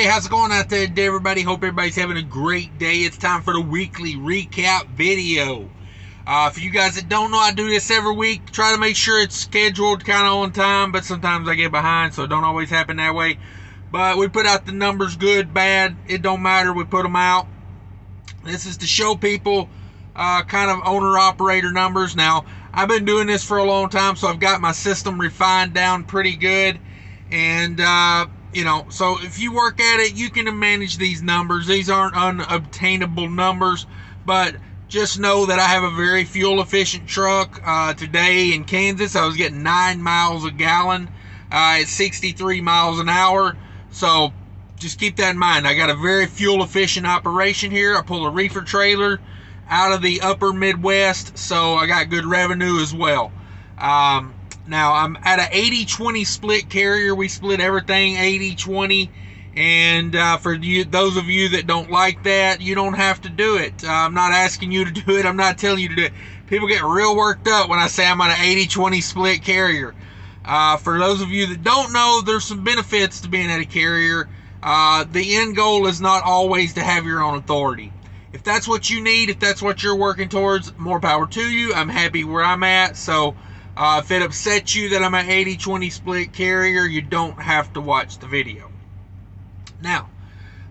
Hey, how's it going out there today, everybody? Hope everybody's having a great day. It's time for the weekly recap video. For you guys that don't know, I do this every week. Try to make sure it's scheduled kind of on time, but sometimes I get behind, so it don't always happen that way. But we put out the numbers, good, bad, it don't matter. We put them out. This is to show people kind of owner-operator numbers. Now, I've been doing this for a long time, so I've got my system refined down pretty good. And, you know, so if you work at it, you can manage these numbers. These aren't unobtainable numbers, but just know that I have a very fuel-efficient truck. Today in Kansas, I was getting 9 miles a gallon at 63 miles an hour. So just keep that in mind. I got a very fuel-efficient operation here. I pull a reefer trailer out of the upper Midwest, so I got good revenue as well. Now, I'm at an 80-20 split carrier. We split everything 80-20. And for you, those of you that don't like that, you don't have to do it. I'm not asking you to do it. I'm not telling you to do it. People get real worked up when I say I'm on an 80-20 split carrier. For those of you that don't know, there's some benefits to being at a carrier. The end goal is not always to have your own authority. If that's what you need, if that's what you're working towards, more power to you. I'm happy where I'm at. So if it upsets you that I'm an 80-20 split carrier, you don't have to watch the video. Now,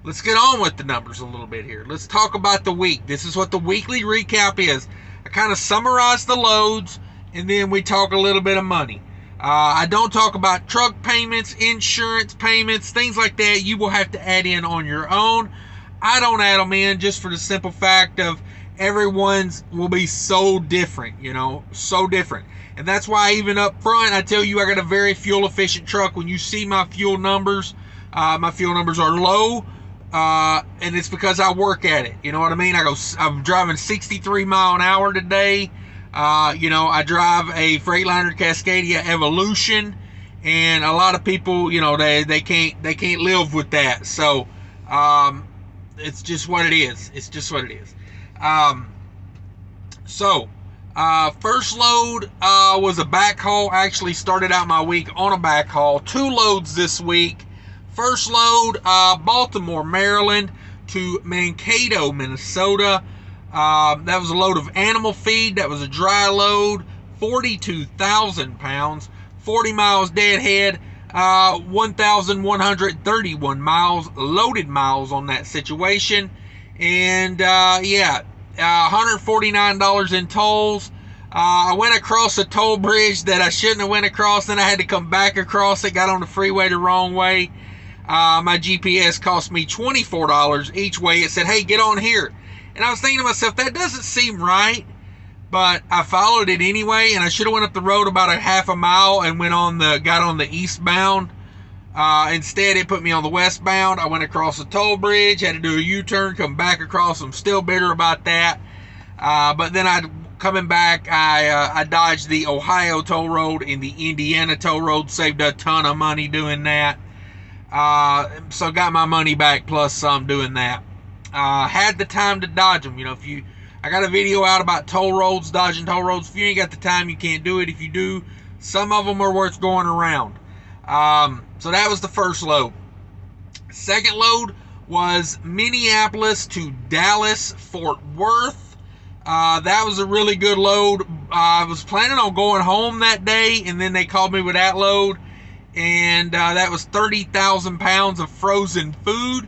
let's get on with the numbers a little bit here. Let's talk about the week. This is what the weekly recap is. I kind of summarize the loads, and then we talk a little bit of money. I don't talk about truck payments, insurance payments, things like that. You will have to add in on your own. I don't add them in just for the simple fact of everyone's will be so different, you know, so different. And that's why even up front, I tell you I got a very fuel-efficient truck. When you see my fuel numbers are low, and it's because I work at it. You know what I mean? I'm driving 63 mile an hour today. You know, I drive a Freightliner Cascadia Evolution, and a lot of people, you know, they can't live with that. So it's just what it is. It's just what it is. First load was a backhaul. I actually started out my week on a backhaul. 2 loads this week. First load, Baltimore, Maryland to Mankato, Minnesota. That was a load of animal feed. That was a dry load, 42,000 pounds, 40 miles deadhead, 1,131 miles, loaded miles on that situation. And yeah, $149 in tolls. I went across a toll bridge that I shouldn't have went across. Then I had to come back across it. Got on the freeway the wrong way. My GPS cost me $24 each way. It said, hey, get on here. And I was thinking to myself, that doesn't seem right. But I followed it anyway, and I should have went up the road about a half a mile and got on the eastbound. Instead, it put me on the westbound. I went across the toll bridge, had to do a U-turn, come back across. I'm still bitter about that. But then coming back, I dodged the Ohio toll road and the Indiana toll road, saved a ton of money doing that. So got my money back plus some doing that. Had the time to dodge them. You know, I got a video out about toll roads, dodging toll roads. If you ain't got the time, you can't do it. If you do, some of them are worth going around. So that was the first load. Second load was Minneapolis to Dallas, Fort Worth. That was a really good load. I was planning on going home that day, and then they called me with that load. And that was 30,000 pounds of frozen food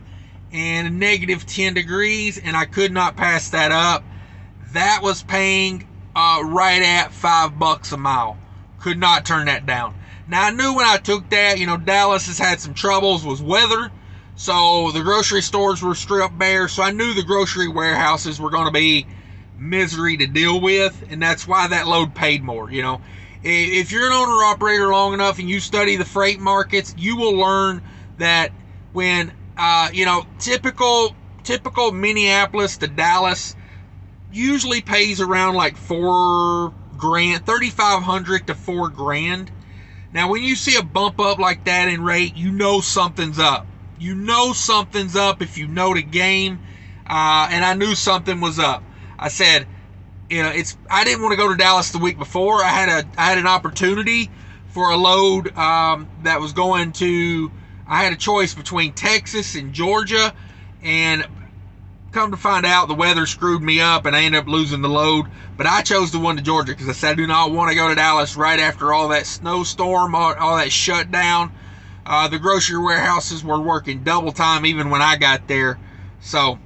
and negative 10 degrees, and I could not pass that up. That was paying right at $5 a mile. Could not turn that down. Now, I knew when I took that, you know, Dallas has had some troubles with weather, so the grocery stores were stripped bare, so I knew the grocery warehouses were going to be misery to deal with, and that's why that load paid more, you know. If you're an owner-operator long enough and you study the freight markets, you will learn that when, you know, typical Minneapolis to Dallas usually pays around like $4,000, $3,500 to $4,000. Now, when you see a bump up like that in rate, you know something's up. You know something's up if you know the game, and I knew something was up. I said, you know, I didn't want to go to Dallas the week before. I had an opportunity for a load that was going to I had a choice between Texas and Georgia, and come to find out, the weather screwed me up and I ended up losing the load. But I chose the one to Georgia because I said I do not want to go to Dallas right after all that snowstorm, all that shutdown. The grocery warehouses were working double time even when I got there. So,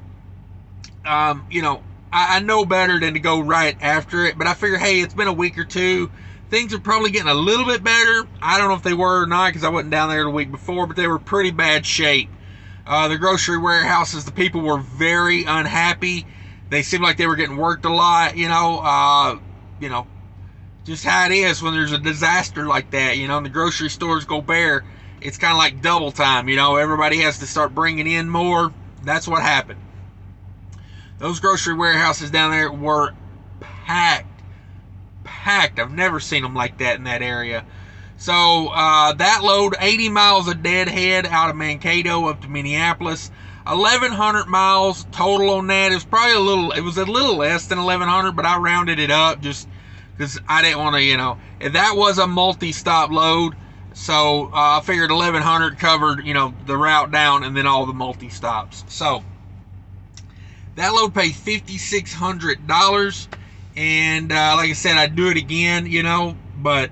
I know better than to go right after it. But I figure, hey, it's been a week or two. Things are probably getting a little bit better. I don't know if they were or not because I wasn't down there the week before, but they were pretty bad shape. The grocery warehouses, the people were very unhappy. They seemed like they were getting worked a lot, just how it is when there's a disaster like that, and the grocery stores go bare. It's kind of like double time, everybody has to start bringing in more. That's what happened. Those grocery warehouses down there were packed. I've never seen them like that in that area. So that load, 80 miles of deadhead out of Mankato up to Minneapolis, 1,100 miles total on that. It was a little less than 1,100, but I rounded it up just because I didn't want to, if that was a multi-stop load. So I figured 1,100 covered, the route down and then all the multi-stops. So that load paid $5,600. And like I said, I'd do it again, but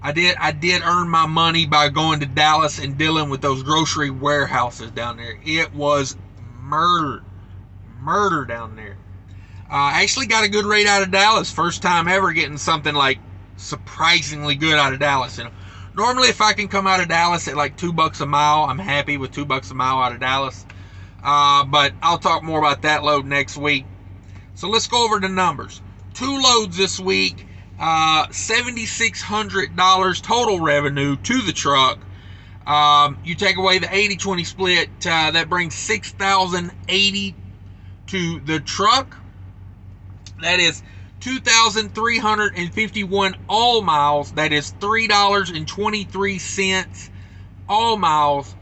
I did earn my money by going to Dallas and dealing with those grocery warehouses down there. It was murder down there. I actually got a good rate out of Dallas. First time ever getting something like surprisingly good out of Dallas. Normally if I can come out of Dallas at like $2 a mile, I'm happy with $2 a mile out of Dallas. But I'll talk more about that load next week. So let's go over the numbers. 2 loads this week, $7,600 total revenue to the truck. You take away the 80-20 split, that brings $6,080 to the truck. That is 2,351 all miles. That is $3.23 all miles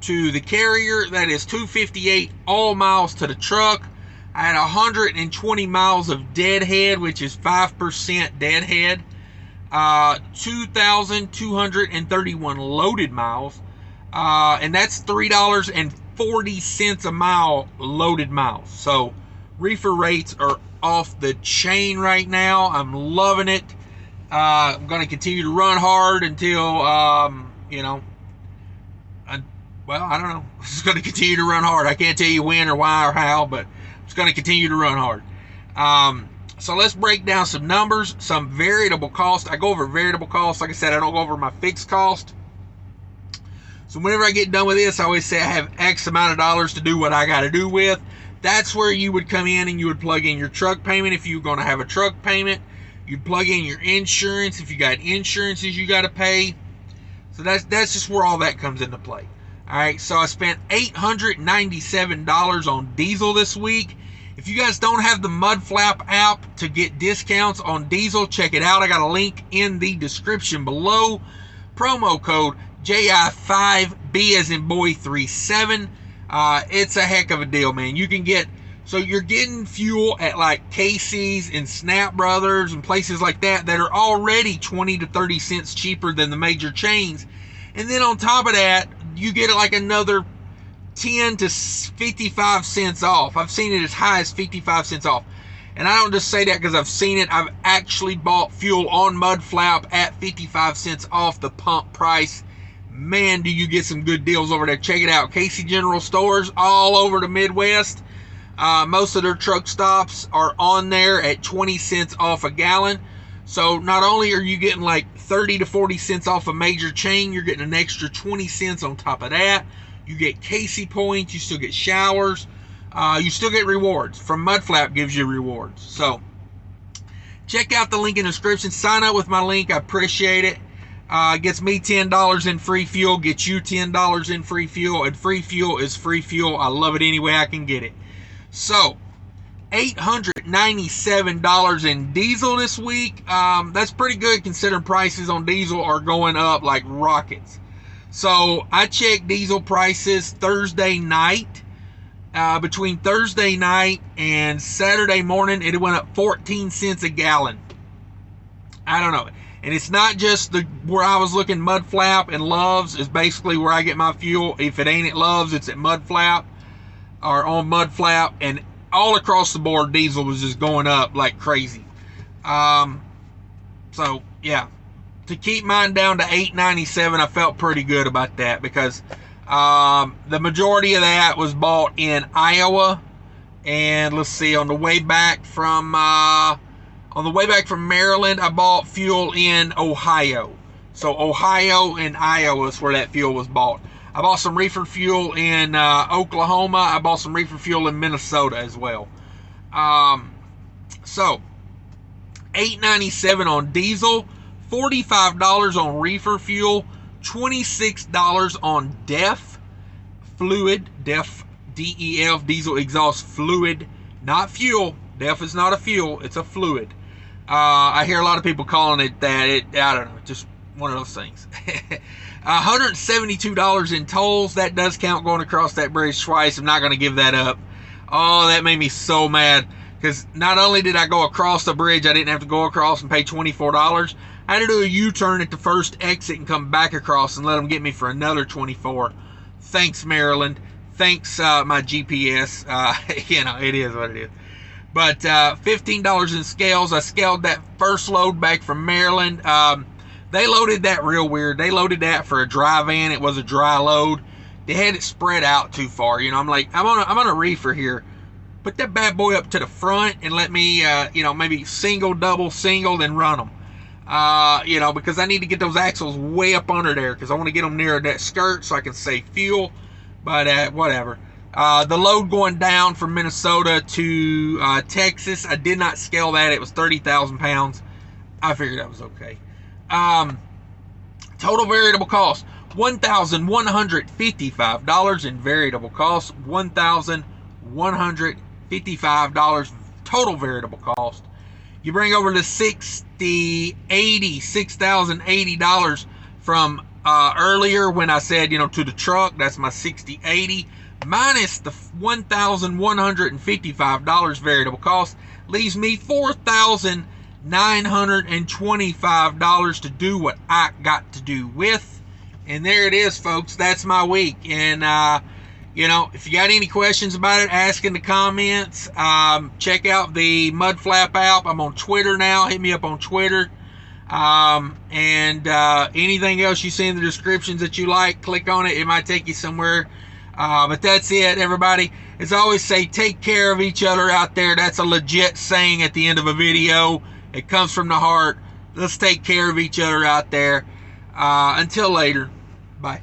to the carrier. That is $258 all miles to the truck. I had 120 miles of deadhead, which is 5% deadhead. 2,231 loaded miles. And that's $3.40 a mile loaded miles. So reefer rates are off the chain right now. I'm loving it. I'm going to continue to run hard until, I don't know. I'm just going to continue to run hard. I can't tell you when or why or how, but it's going to continue to run hard. So let's break down some numbers, some variable cost. I go over variable cost. Like I said, I don't go over my fixed cost. So whenever I get done with this, I always say I have X amount of dollars to do what I got to do with. That's where you would come in and you would plug in your truck payment if you're going to have a truck payment. You'd plug in your insurance if you got insurances you got to pay. So that's just where all that comes into play. All right, so I spent $897 on diesel this week. If you guys don't have the Mudflap app to get discounts on diesel, check it out. I got a link in the description below. Promo code JI5B as in boy 37. It's a heck of a deal, man. You're getting fuel at like Casey's and Snap Brothers and places like that are already 20 to 30 cents cheaper than the major chains. And then on top of that, you get like another 10 to 55 cents off. I've seen it as high as 55 cents off. And I don't just say that because I've seen it. I've actually bought fuel on Mudflap at 55 cents off the pump price. Man, do you get some good deals over there. Check it out. Casey General Stores all over the Midwest. Most of their truck stops are on there at 20 cents off a gallon. So not only are you getting like 30 to 40 cents off a major chain, you're getting an extra 20 cents on top of that. You get Casey points, you still get showers, you still get rewards. From Mudflap gives you rewards. So check out the link in the description. Sign up with my link. I appreciate it. Gets me $10 in free fuel, gets you $10 in free fuel, and free fuel is free fuel. I love it any way I can get it. So $897 in diesel this week. That's pretty good considering prices on diesel are going up like rockets. So I checked diesel prices Thursday night. Between Thursday night and Saturday morning, it went up 14 cents a gallon. I don't know. And it's not just where I was looking. Mud Flap and Love's is basically where I get my fuel. If it ain't at Love's, it's at Mud Flap or on Mud Flap. And all across the board, diesel was just going up like crazy. So yeah, to keep mine down to $8.97, I felt pretty good about that, because the majority of that was bought in Iowa. And let's see, on the way back from Maryland, I bought fuel in Ohio. So Ohio and Iowa is where that fuel was bought. I bought some reefer fuel in Oklahoma. I bought some reefer fuel in Minnesota as well. So $8.97 on diesel, $45 on reefer fuel, $26 on DEF fluid, DEF, DEF, diesel exhaust fluid, not fuel. DEF is not a fuel, it's a fluid. I hear a lot of people calling it that. I don't know, just one of those things. $172 in tolls. That does count going across that bridge twice. I'm not going to give that up. Oh, that made me so mad, because not only did I go across the bridge, I didn't have to go across and pay $24. I had to do a U-turn at the first exit and come back across and let them get me for another $24. Thanks, Maryland. Thanks, my GPS. You know, it is what it is. But $15 in scales. I scaled that first load back from Maryland. They loaded that real weird. They loaded that for a dry van. It was a dry load. They had it spread out too far. You know, I'm like, I'm on a reefer here. Put that bad boy up to the front and let me, you know, maybe single, double, single, then run them. You know, because I need to get those axles way up under there, because I want to get them near that skirt so I can save fuel. But whatever. The load going down from Minnesota to Texas, I did not scale that. It was 30,000 pounds. I figured that was okay. Total variable cost, $1,155 in variable cost. $1,155 total variable cost. You bring over the $6,080 from earlier when I said, you know, to the truck. That's my $60.80 minus the $1,155 variable cost, leaves me $4,925 to do what I got to do with. And there it is, folks. That's my week. And you know, if you got any questions about it, ask in the comments. Check out the Mud Flap app. I'm on Twitter now. Hit me up on Twitter. And anything else you see in the descriptions that you like, click on it. It might take you somewhere. But that's it, everybody. As I always say, take care of each other out there. That's a legit saying at the end of a video. It comes from the heart. Let's take care of each other out there. Until later. Bye.